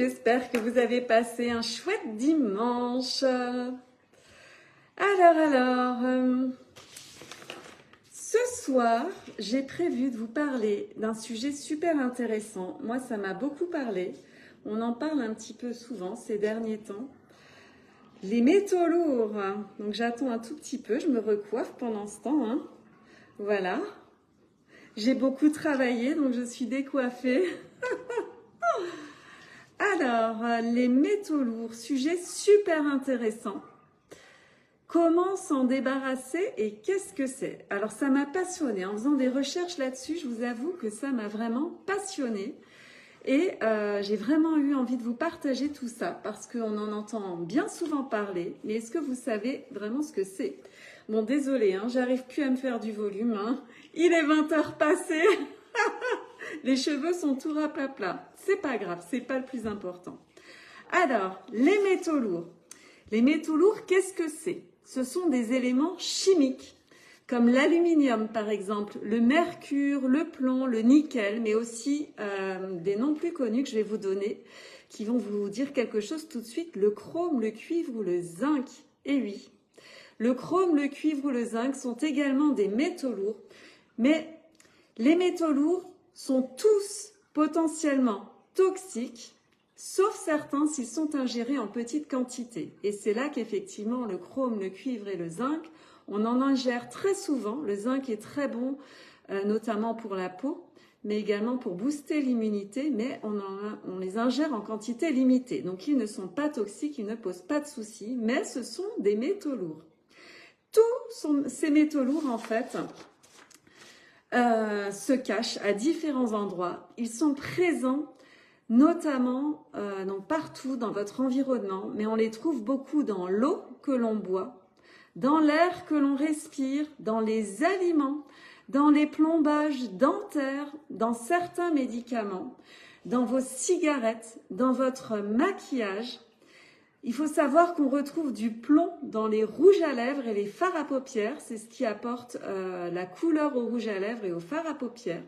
j'espère que vous avez passé un chouette dimanche. Ce soir, j'ai prévu de vous parler d'un sujet super intéressant. Moi, ça m'a beaucoup parlé. On en parle un petit peu souvent ces derniers temps. Les métaux lourds. Donc, j'attends un tout petit peu. Je me recoiffe pendant ce temps. Voilà. J'ai beaucoup travaillé, donc je suis décoiffée. Alors, les métaux lourds, sujet super intéressant. Comment s'en débarrasser et qu'est-ce que c'est? Alors, ça m'a passionnée. En faisant des recherches là-dessus, je vous avoue que ça m'a vraiment passionnée. Et j'ai vraiment eu envie de vous partager tout ça parce qu'on en entend bien souvent parler. Mais est-ce que vous savez vraiment ce que c'est? Bon, désolé, j'arrive plus à me faire du volume. Il est 20h passées. Les cheveux sont tout raplapla. C'est pas grave, c'est pas le plus important. Alors, les métaux lourds. Les métaux lourds, qu'est-ce que c'est? Ce sont des éléments chimiques, comme l'aluminium par exemple, le mercure, le plomb, le nickel, mais aussi des noms plus connus que je vais vous donner, qui vont vous dire quelque chose tout de suite, le chrome, le cuivre ou le zinc. Et oui, le chrome, le cuivre ou le zinc sont également des métaux lourds, mais les métaux lourds sont tous potentiellement toxiques, sauf certains s'ils sont ingérés en petite quantité. Et c'est là qu'effectivement le chrome, le cuivre et le zinc, on en ingère très souvent. Le zinc est très bon, notamment pour la peau, mais également pour booster l'immunité, mais on les ingère en quantité limitée. Donc ils ne sont pas toxiques, ils ne posent pas de soucis, mais ce sont des métaux lourds. Tous ces métaux lourds, en fait, se cachent à différents endroits. Ils sont présents notamment donc partout dans votre environnement, mais on les trouve beaucoup dans l'eau que l'on boit, dans l'air que l'on respire, dans les aliments, dans les plombages dentaires, dans certains médicaments, dans vos cigarettes, dans votre maquillage. Il faut savoir qu'on retrouve du plomb dans les rouges à lèvres et les fards à paupières. C'est ce qui apporte la couleur au rouge à lèvres et au fard à paupières.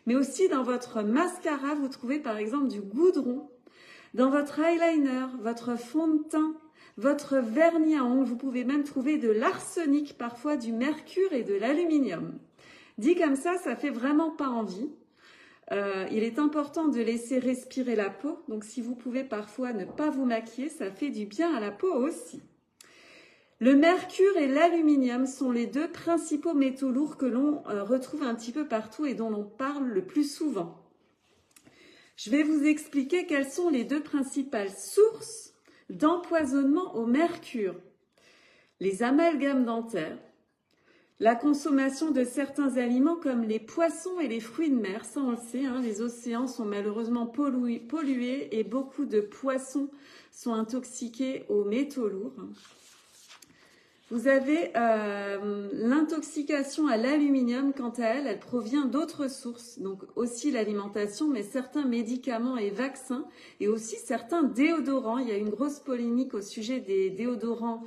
Mais aussi dans votre mascara, vous trouvez par exemple du goudron. Dans votre eyeliner, votre fond de teint, votre vernis à ongles, vous pouvez même trouver de l'arsenic, parfois du mercure et de l'aluminium. Dit comme ça fait vraiment pas envie. Il est important de laisser respirer la peau, donc si vous pouvez parfois ne pas vous maquiller, ça fait du bien à la peau aussi. Le mercure et l'aluminium sont les deux principaux métaux lourds que l'on retrouve un petit peu partout et dont l'on parle le plus souvent. Je vais vous expliquer quelles sont les deux principales sources d'empoisonnement au mercure. Les amalgames dentaires, la consommation de certains aliments comme les poissons et les fruits de mer, ça on le sait, les océans sont malheureusement pollués et beaucoup de poissons sont intoxiqués aux métaux lourds. Vous avez l'intoxication à l'aluminium, quant à elle, elle provient d'autres sources, donc aussi l'alimentation, mais certains médicaments et vaccins, et aussi certains déodorants. Il y a une grosse polémique au sujet des déodorants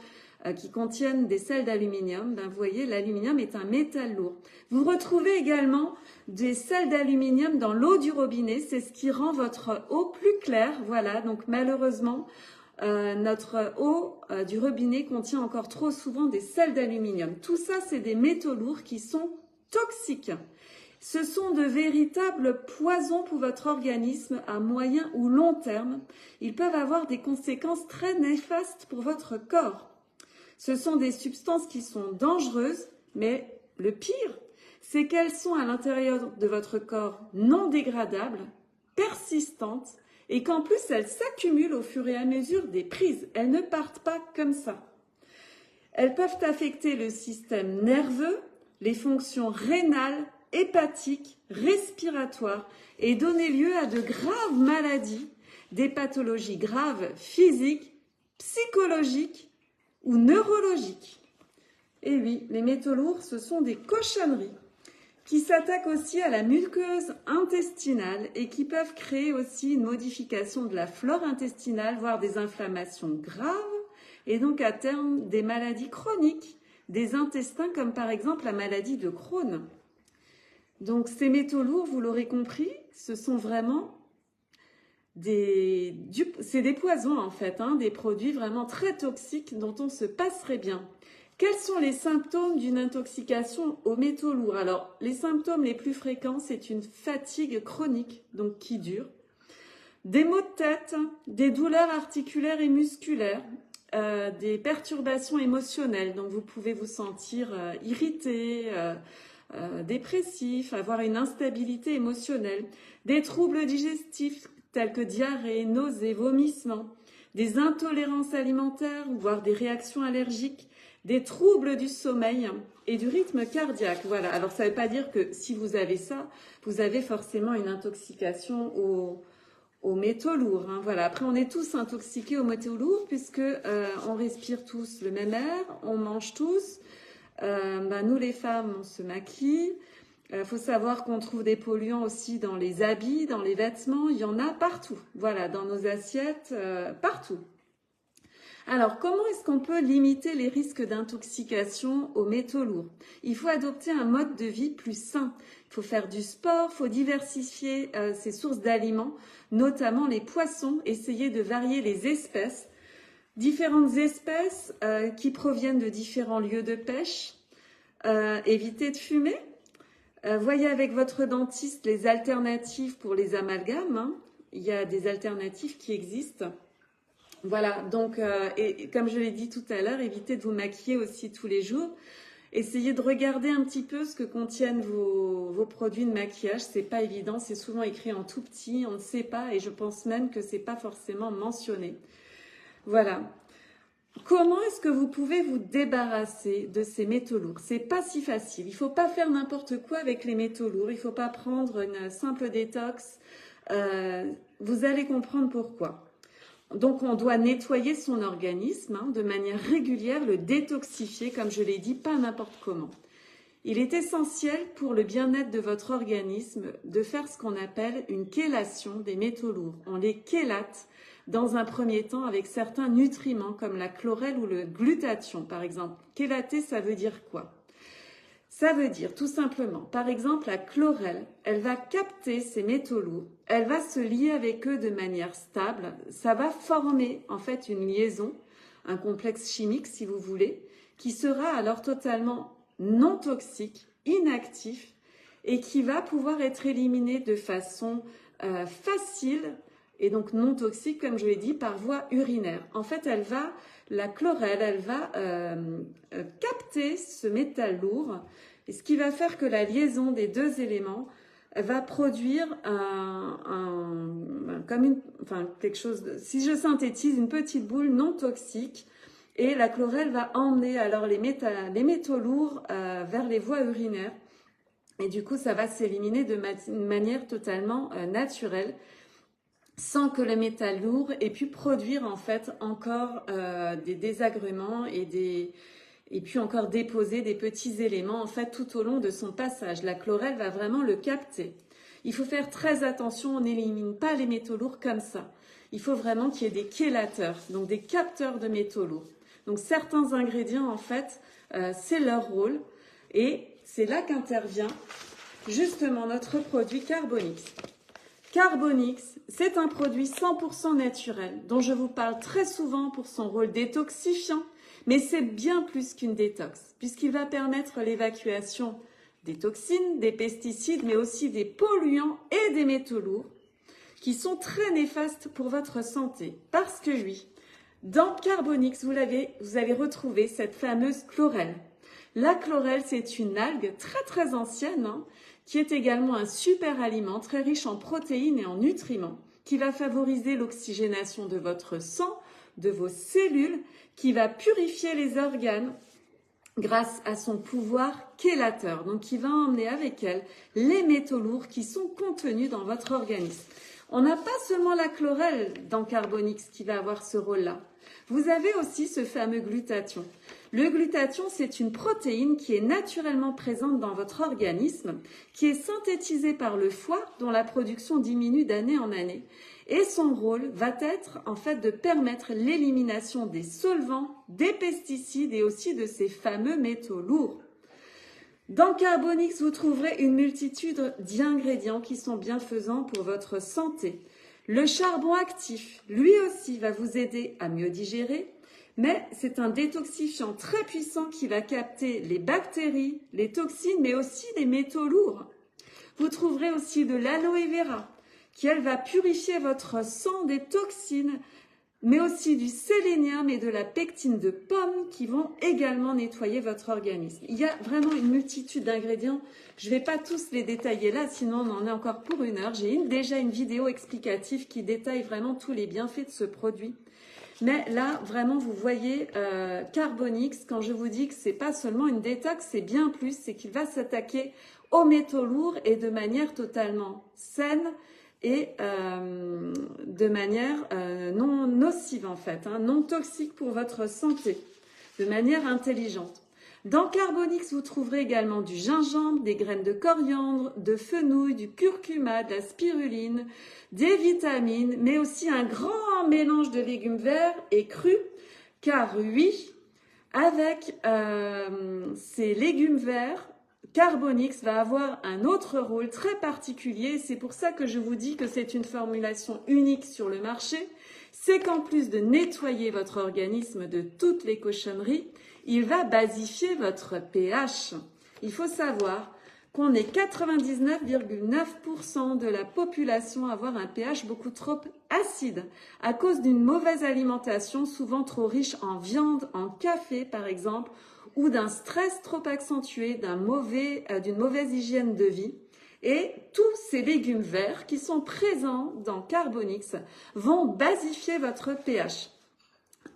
qui contiennent des sels d'aluminium. Vous voyez, l'aluminium est un métal lourd. Vous retrouvez également des sels d'aluminium dans l'eau du robinet, c'est ce qui rend votre eau plus claire. Voilà, donc malheureusement, notre eau du robinet contient encore trop souvent des sels d'aluminium. Tout ça, c'est des métaux lourds qui sont toxiques. Ce sont de véritables poisons pour votre organisme à moyen ou long terme. Ils peuvent avoir des conséquences très néfastes pour votre corps. Ce sont des substances qui sont dangereuses, mais le pire, c'est qu'elles sont à l'intérieur de votre corps non dégradables, persistantes, et qu'en plus, elles s'accumulent au fur et à mesure des prises. Elles ne partent pas comme ça. Elles peuvent affecter le système nerveux, les fonctions rénales, hépatiques, respiratoires et donner lieu à de graves maladies, des pathologies graves physiques, psychologiques ou neurologiques. Et oui, les métaux lourds, ce sont des cochonneries qui s'attaquent aussi à la muqueuse intestinale et qui peuvent créer aussi une modification de la flore intestinale, voire des inflammations graves et donc à terme des maladies chroniques des intestins comme par exemple la maladie de Crohn. Donc ces métaux lourds, vous l'aurez compris, ce sont vraiment c'est des poisons en fait, hein, des produits vraiment très toxiques dont on se passerait bien. Quels sont les symptômes d'une intoxication aux métaux lourds? Alors, les symptômes les plus fréquents, c'est une fatigue chronique, donc qui dure, des maux de tête, des douleurs articulaires et musculaires, des perturbations émotionnelles, donc vous pouvez vous sentir irrité, dépressif, avoir une instabilité émotionnelle, des troubles digestifs tels que diarrhée, nausées, vomissements, des intolérances alimentaires, voire des réactions allergiques, des troubles du sommeil et du rythme cardiaque. Voilà, alors ça ne veut pas dire que si vous avez ça, vous avez forcément une intoxication aux métaux lourds. Hein. Voilà. Après, on est tous intoxiqués aux métaux lourds puisque on respire tous le même air, on mange tous. Nous, les femmes, on se maquille. Faut savoir qu'on trouve des polluants aussi dans les habits, dans les vêtements. Il y en a partout. Voilà, dans nos assiettes, partout. Alors, comment est-ce qu'on peut limiter les risques d'intoxication aux métaux lourds? Il faut adopter un mode de vie plus sain. Il faut faire du sport, il faut diversifier ses sources d'aliments, notamment les poissons, essayer de varier les espèces. Différentes espèces qui proviennent de différents lieux de pêche. Évitez de fumer. Voyez avec votre dentiste les alternatives pour les amalgames. Hein. Il y a des alternatives qui existent. Voilà, donc, et comme je l'ai dit tout à l'heure, évitez de vous maquiller aussi tous les jours. Essayez de regarder un petit peu ce que contiennent vos produits de maquillage. C'est pas évident, c'est souvent écrit en tout petit, on ne sait pas et je pense même que c'est pas forcément mentionné. Voilà. Comment est-ce que vous pouvez vous débarrasser de ces métaux lourds? C'est pas si facile. Il faut pas faire n'importe quoi avec les métaux lourds. Il faut pas prendre une simple détox. Vous allez comprendre pourquoi. Donc, on doit nettoyer son organisme de manière régulière, le détoxifier, comme je l'ai dit, pas n'importe comment. Il est essentiel pour le bien-être de votre organisme de faire ce qu'on appelle une chélation des métaux lourds. On les chélate dans un premier temps avec certains nutriments comme la chlorelle ou le glutathion, par exemple. Chélater, ça veut dire quoi? Ça veut dire tout simplement, par exemple, la chlorelle, elle va capter ces métaux lourds, elle va se lier avec eux de manière stable, ça va former en fait une liaison, un complexe chimique si vous voulez, qui sera alors totalement non toxique, inactif et qui va pouvoir être éliminé de façon facile et donc non toxique, comme je l'ai dit, par voie urinaire. En fait, la chlorelle, elle va capter ce métal lourd, et ce qui va faire que la liaison des deux éléments va produire quelque chose, si je synthétise, une petite boule non toxique, et la chlorelle va emmener alors les métaux lourds vers les voies urinaires, et du coup, ça va s'éliminer de manière totalement naturelle, sans que le métal lourd ait pu produire en fait encore des désagréments et puis encore déposer des petits éléments en fait tout au long de son passage. La chlorelle va vraiment le capter. Il faut faire très attention, on n'élimine pas les métaux lourds comme ça. Il faut vraiment qu'il y ait des chélateurs, donc des capteurs de métaux lourds. Donc certains ingrédients en fait, c'est leur rôle et c'est là qu'intervient justement notre produit Carbonix. Carbonix, c'est un produit 100% naturel dont je vous parle très souvent pour son rôle détoxifiant, mais c'est bien plus qu'une détox, puisqu'il va permettre l'évacuation des toxines, des pesticides, mais aussi des polluants et des métaux lourds qui sont très néfastes pour votre santé. Parce que oui, dans Carbonix, vous allez retrouver cette fameuse chlorelle. La chlorelle, c'est une algue très très ancienne, qui est également un super aliment très riche en protéines et en nutriments, qui va favoriser l'oxygénation de votre sang, de vos cellules, qui va purifier les organes grâce à son pouvoir chélateur. Donc, qui va emmener avec elle les métaux lourds qui sont contenus dans votre organisme. On n'a pas seulement la chlorelle dans Carbonix qui va avoir ce rôle-là. Vous avez aussi ce fameux glutathion. Le glutathion, c'est une protéine qui est naturellement présente dans votre organisme, qui est synthétisée par le foie, dont la production diminue d'année en année. Et son rôle va être en fait de permettre l'élimination des solvants, des pesticides et aussi de ces fameux métaux lourds. Dans Carbonix, vous trouverez une multitude d'ingrédients qui sont bienfaisants pour votre santé. Le charbon actif, lui aussi, va vous aider à mieux digérer, mais c'est un détoxifiant très puissant qui va capter les bactéries, les toxines, mais aussi les métaux lourds. Vous trouverez aussi de l'aloe vera, qui elle va purifier votre sang des toxines, mais aussi du sélénium et de la pectine de pomme qui vont également nettoyer votre organisme. Il y a vraiment une multitude d'ingrédients. Je ne vais pas tous les détailler là, sinon on en est encore pour 1 heure. J'ai déjà une vidéo explicative qui détaille vraiment tous les bienfaits de ce produit. Mais là, vraiment, vous voyez, Carbonix, quand je vous dis que c'est pas seulement une détox, c'est bien plus, c'est qu'il va s'attaquer aux métaux lourds et de manière totalement saine et de manière non nocive en fait, hein, non toxique pour votre santé, de manière intelligente. Dans Carbonix, vous trouverez également du gingembre, des graines de coriandre, de fenouil, du curcuma, de la spiruline, des vitamines, mais aussi un grand mélange de légumes verts et crus, car oui, avec ces légumes verts, Carbonix va avoir un autre rôle très particulier. C'est pour ça que je vous dis que c'est une formulation unique sur le marché. C'est qu'en plus de nettoyer votre organisme de toutes les cochonneries, il va basifier votre pH. Il faut savoir qu'on est 99,9% de la population à avoir un pH beaucoup trop acide à cause d'une mauvaise alimentation, souvent trop riche en viande, en café par exemple, ou d'un stress trop accentué, d'une mauvaise hygiène de vie. Et tous ces légumes verts qui sont présents dans Carbonix vont basifier votre pH.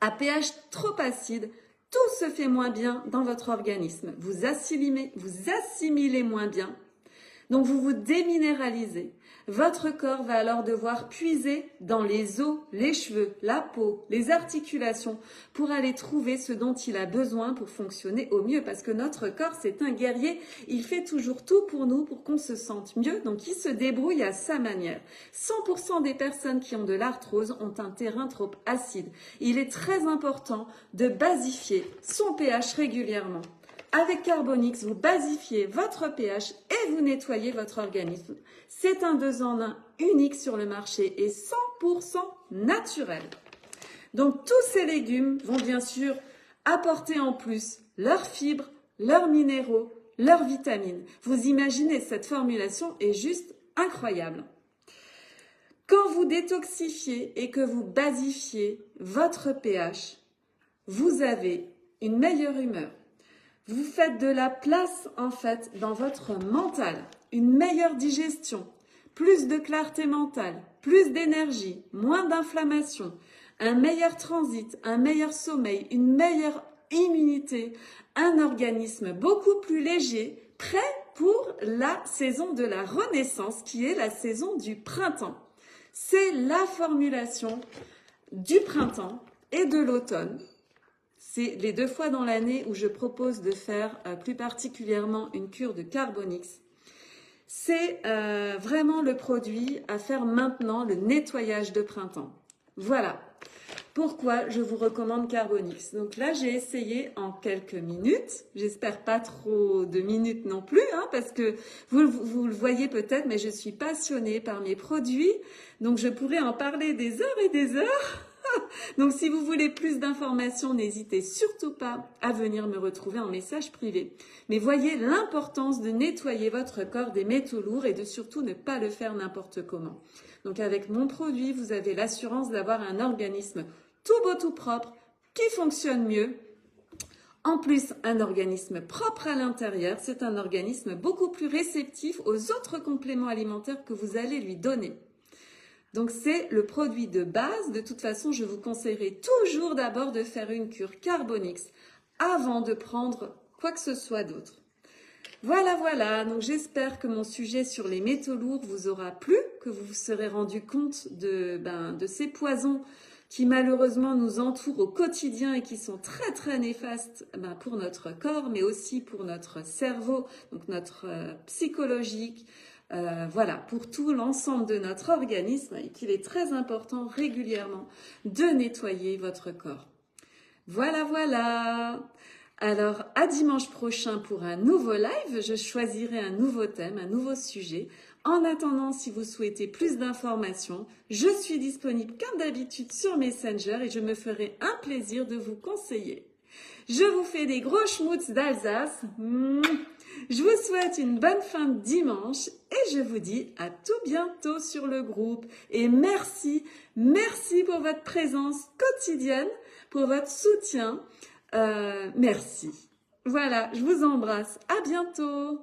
À pH trop acide, tout se fait moins bien dans votre organisme. Vous assimilez moins bien. Donc vous vous déminéralisez. Votre corps va alors devoir puiser dans les os, les cheveux, la peau, les articulations pour aller trouver ce dont il a besoin pour fonctionner au mieux. Parce que notre corps, c'est un guerrier. Il fait toujours tout pour nous pour qu'on se sente mieux. Donc il se débrouille à sa manière. 100% des personnes qui ont de l'arthrose ont un terrain trop acide. Il est très important de basifier son pH régulièrement. Avec Carbonix, vous basifiez votre pH et vous nettoyez votre organisme. C'est un 2 en 1 unique sur le marché et 100% naturel. Donc tous ces légumes vont bien sûr apporter en plus leurs fibres, leurs minéraux, leurs vitamines. Vous imaginez, cette formulation est juste incroyable. Quand vous détoxifiez et que vous basifiez votre pH, vous avez une meilleure humeur. Vous faites de la place, en fait, dans votre mental, une meilleure digestion, plus de clarté mentale, plus d'énergie, moins d'inflammation, un meilleur transit, un meilleur sommeil, une meilleure immunité, un organisme beaucoup plus léger, prêt pour la saison de la renaissance, qui est la saison du printemps. C'est la formulation du printemps et de l'automne. C'est les 2 fois dans l'année où je propose de faire plus particulièrement une cure de Carbonix. C'est vraiment le produit à faire maintenant, le nettoyage de printemps. Voilà pourquoi je vous recommande Carbonix. Donc là, j'ai essayé en quelques minutes. J'espère pas trop de minutes non plus, hein, parce que vous le voyez peut-être, mais je suis passionnée par mes produits. Donc je pourrais en parler des heures et des heures. Donc, si vous voulez plus d'informations, n'hésitez surtout pas à venir me retrouver en message privé. Mais voyez l'importance de nettoyer votre corps des métaux lourds et de surtout ne pas le faire n'importe comment. Donc, avec mon produit, vous avez l'assurance d'avoir un organisme tout beau, tout propre, qui fonctionne mieux. En plus, un organisme propre à l'intérieur, c'est un organisme beaucoup plus réceptif aux autres compléments alimentaires que vous allez lui donner. Donc, c'est le produit de base. De toute façon, je vous conseillerais toujours d'abord de faire une cure Carbonix avant de prendre quoi que ce soit d'autre. Voilà. Donc, j'espère que mon sujet sur les métaux lourds vous aura plu, que vous vous serez rendu compte de ces poisons qui malheureusement nous entourent au quotidien et qui sont très très néfastes pour notre corps, mais aussi pour notre cerveau, donc notre psychologique. Voilà, pour tout l'ensemble de notre organisme et qu'il est très important régulièrement de nettoyer votre corps. Voilà. Alors, à dimanche prochain pour un nouveau live, je choisirai un nouveau thème, un nouveau sujet. En attendant, si vous souhaitez plus d'informations, je suis disponible comme d'habitude sur Messenger et je me ferai un plaisir de vous conseiller. Je vous fais des gros schmutz d'Alsace. Je vous souhaite une bonne fin de dimanche et je vous dis à tout bientôt sur le groupe. Et merci pour votre présence quotidienne, pour votre soutien. Merci. Voilà, je vous embrasse. À bientôt.